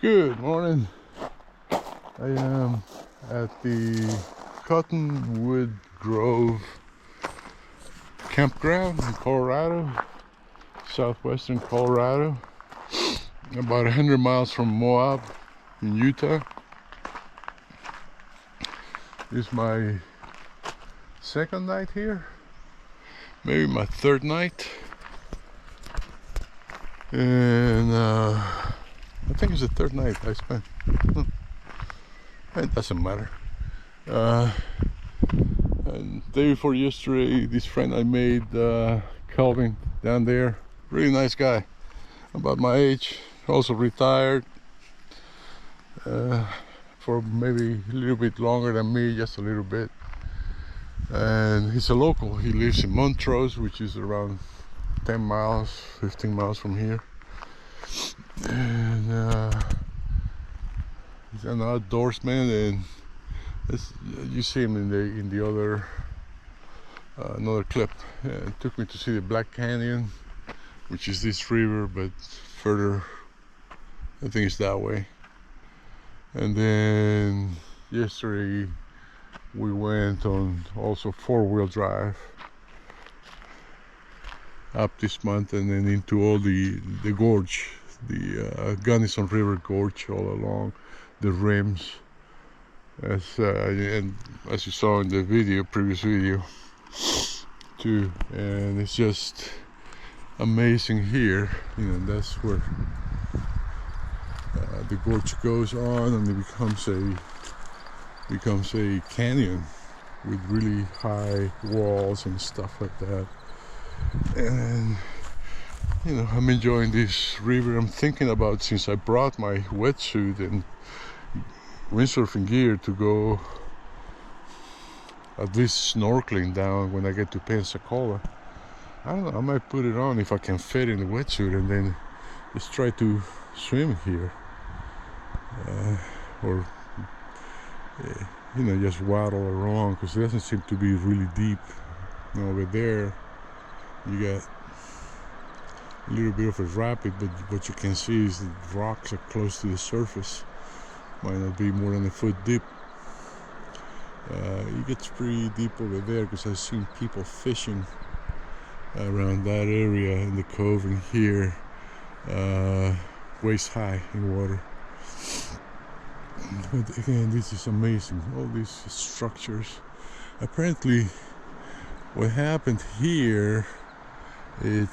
Good morning. I am at the Cottonwood Grove campground in Colorado, southwestern Colorado, about 100 miles from Moab in Utah. This is my second night here, maybe my third night, and I think it's the third night I spent. It doesn't matter. And day before yesterday, this friend I made, Calvin, down there, really nice guy, about my age, also retired for maybe a little bit longer than me, just a little bit. And he's a local. He lives in Montrose, which is around 10 miles, 15 miles from here. And he's an outdoorsman, and you see him in the other another clip. It took me to see the Black Canyon, which is this river, but further, I think it's that way. And then yesterday we went on also four-wheel drive up this mountain and then into all the gorge, the Gunnison River gorge, all along the rims, and as you saw in the previous video too. And it's just amazing here. You know, that's where the gorge goes on, and it becomes a canyon with really high walls and stuff like that. And you know, I'm enjoying this river. I'm thinking about, since I brought my wetsuit and windsurfing gear, to go at least snorkeling down when I get to Pensacola. I don't know, I might put it on if I can fit in the wetsuit and then just try to swim here, or you know, just waddle along, because it doesn't seem to be really deep. You know, over there you got a little bit of a rapid, but what you can see is the rocks are close to the surface. Might not be more than a foot deep. It gets pretty deep over there, because I've seen people fishing around that area in the cove in here, waist high in water. But again, this is amazing, all these structures. Apparently what happened here, it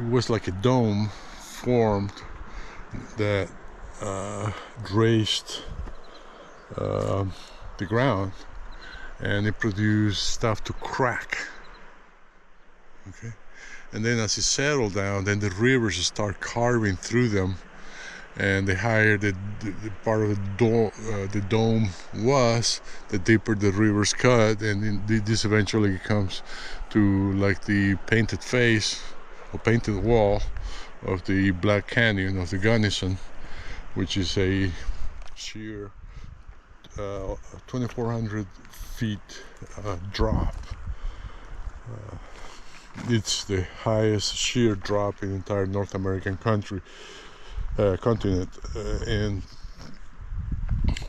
was like a dome formed that raised the ground, and it produced stuff to crack. Okay, and then as it settled down, then the rivers start carving through them, and the higher the part of the dome was, the deeper the rivers cut, and this eventually comes to like the painted face or painted wall of the Black Canyon of the Gunnison, which is a sheer 2,400 feet drop. It's the highest sheer drop in the entire North American continent, and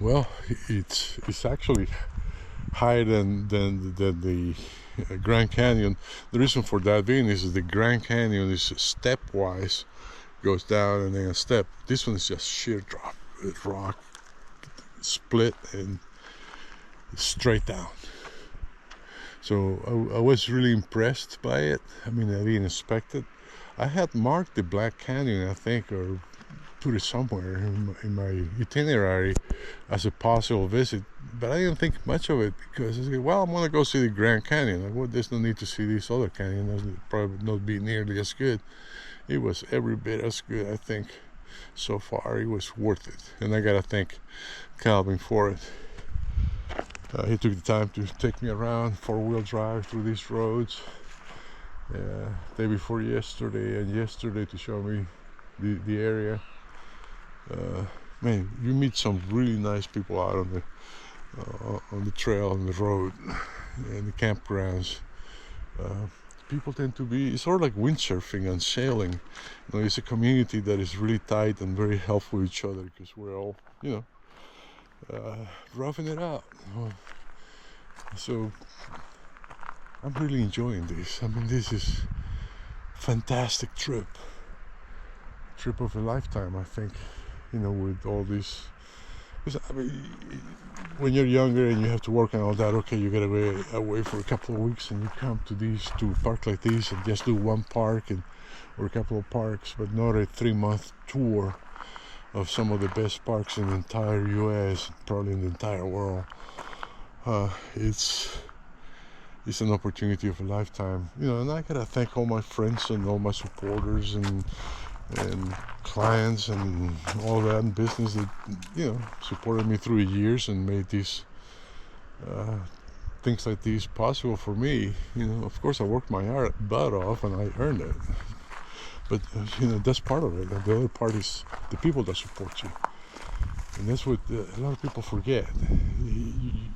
well, it's actually higher than the Grand Canyon. The reason for that being is the Grand Canyon is stepwise, goes down and then a step. This one is just sheer drop, rock split and straight down. So I was really impressed by it. I mean, I didn't expect it. I had marked the Black Canyon, I think, or put it somewhere in my itinerary as a possible visit, but I didn't think much of it, because I said, well, I'm gonna go see the Grand Canyon. Like, well, there's no need to see this other canyon. It'll probably not be nearly as good. It was every bit as good, I think. So far, it was worth it, and I gotta thank Calvin for it. He took the time to take me around four-wheel drive through these roads day before yesterday and yesterday to show me the area. Man, you meet some really nice people out on the trail, on the road, and the campgrounds. people tend to be, it's sort of like windsurfing and sailing. It's a community that is really tight and very helpful with each other, because we're all, roughing it out. So I'm really enjoying this. I mean, this is fantastic trip of a lifetime, I think, with all this. Because, I mean, when you're younger and you have to work and all that, okay, you get away for a couple of weeks and you come to park like this and just do one park or a couple of parks, but not a 3-month tour of some of the best parks in the entire US, probably in the entire world. It's an opportunity of a lifetime, and I gotta thank all my friends and all my supporters and clients and all that in business that supported me through the years and made these things like these possible for me. Of course I worked my butt off and I earned it, but that's part of it. And the other part is the people that support you, and that's what a lot of people forget.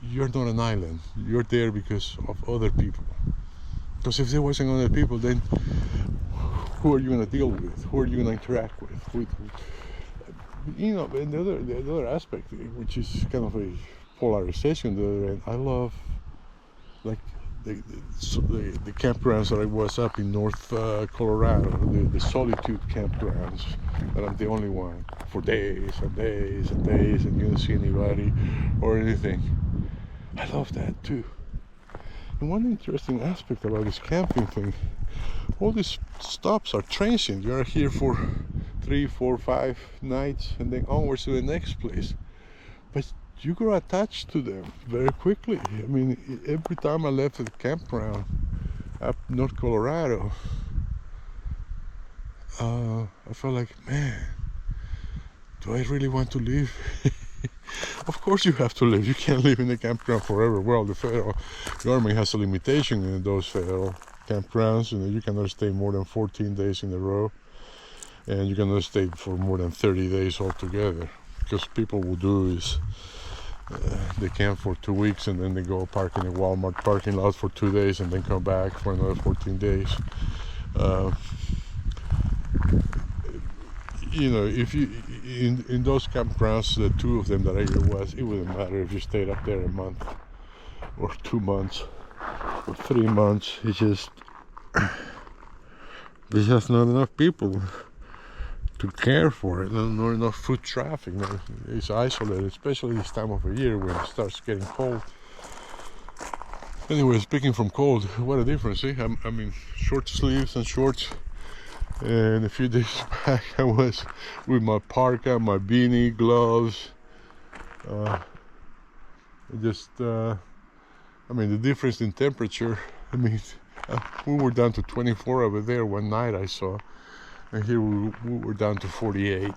You're not an island. You're there because of other people. Because if there wasn't other people, then who are you going to deal with? Who are you going to interact with? And the other aspect, which is kind of a polarization, the other end, I love like the campgrounds that I was up in North Colorado, the solitude campgrounds, that I'm the only one for days and days and days, and you don't see anybody or anything. I love that too. And one interesting aspect about this camping thing, all these stops are transient. You're here for 3, 4, 5 nights and then onwards to the next place. But you grow attached to them very quickly. I mean, every time I left the campground up North Colorado, I felt like, man, do I really want to live? Of course you have to live. You can't live in the campground forever. Well, the federal government has a limitation in those federal campgrounds. You cannot stay more than 14 days in a row, and you cannot stay for more than 30 days altogether. Because people will do is they camp for 2 weeks and then they go park in a Walmart parking lot for 2 days and then come back for another 14 days. If you in those campgrounds, the 2 of them that I was, it wouldn't matter if you stayed up there a month or 2 months or 3 months. It's just there's just not enough people to care for it, not enough foot traffic. It's isolated, especially this time of the year when it starts getting cold. Anyway, speaking from cold, what a difference, eh? I mean, short sleeves and shorts. And a few days back I was with my parka, my beanie, gloves. The difference in temperature, we were down to 24 over there one night I saw, and here we were down to 48.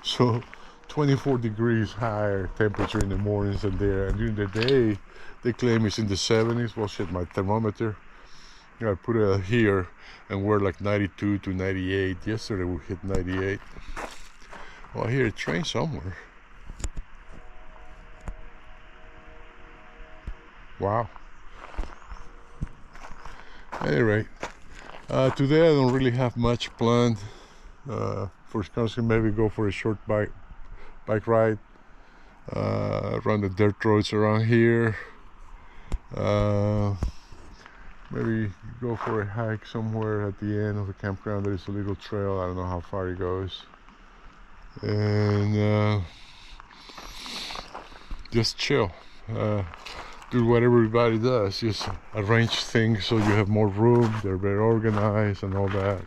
So 24 degrees higher temperature in the mornings than there, and during the day they claim it's in the 70s. Well, shit, my thermometer, I put it here and we're like 92 to 98. Yesterday we hit 98. Well, I hear a train somewhere. Wow. Anyway, today I don't really have much planned. For Wisconsin, maybe go for a short bike ride around the dirt roads around here. Maybe go for a hike somewhere at the end of the campground. There is a little trail. I don't know how far it goes. And just chill. Do what everybody does. Just arrange things so you have more room. They're very organized and all that.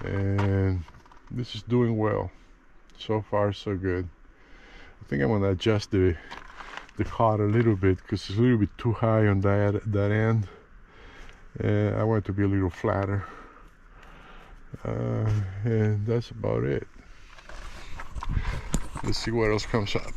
And this is doing well. So far, so good. I think I'm gonna adjust the cot a little bit because it's a little bit too high on that end. I want it to be a little flatter, and that's about it. Let's see what else comes up.